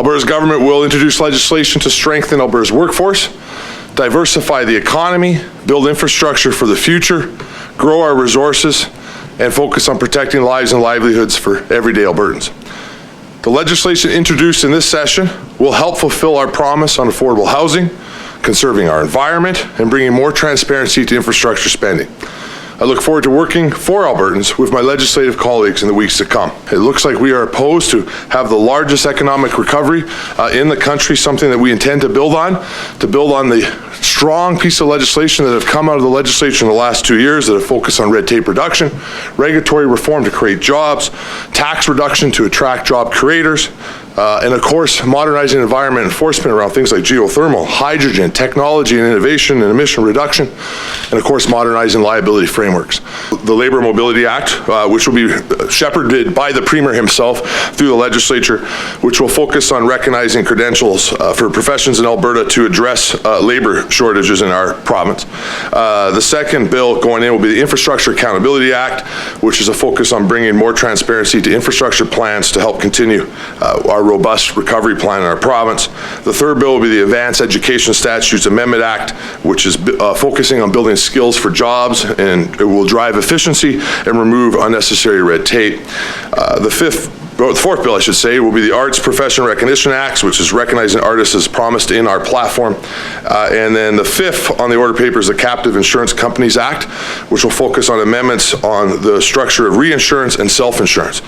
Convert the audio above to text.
Alberta's government will introduce legislation to strengthen Alberta's workforce, diversify the economy, build infrastructure for the future, grow our resources, and focus on protecting lives and livelihoods for everyday Albertans. The legislation introduced in this session will help fulfill our promise on affordable housing, conserving our environment, and bringing more transparency to infrastructure spending. I look forward to working for Albertans with my legislative colleagues in the weeks to come. It looks like we are poised to have the largest economic recovery in the country, something that we intend to build on the strong piece of legislation that have come out of the legislature in the last 2 years that have focused on red tape reduction, regulatory reform to create jobs, tax reduction to attract job creators, and of course, modernizing environment enforcement around things like geothermal, hydrogen, technology and innovation and emission reduction, and of course, modernizing liability frameworks. The Labour Mobility Act, which will be shepherded by the Premier himself through the legislature, which will focus on recognizing credentials for professions in Alberta to address labour shortages in our province. The second bill going in will be the Infrastructure Accountability Act, which is a focus on bringing more transparency to infrastructure plans to help continue our robust recovery plan in our province. The third bill will be the Advanced Education Statutes Amendment Act, which is focusing on building skills for jobs, and it will drive efficiency and remove unnecessary red tape. The fourth bill, I should say, will be the Arts Profession Recognition Act, which is recognizing artists as promised in our platform. And then the fifth on the order paper is the Captive Insurance Companies Act, which will focus on amendments on the structure of reinsurance and self-insurance.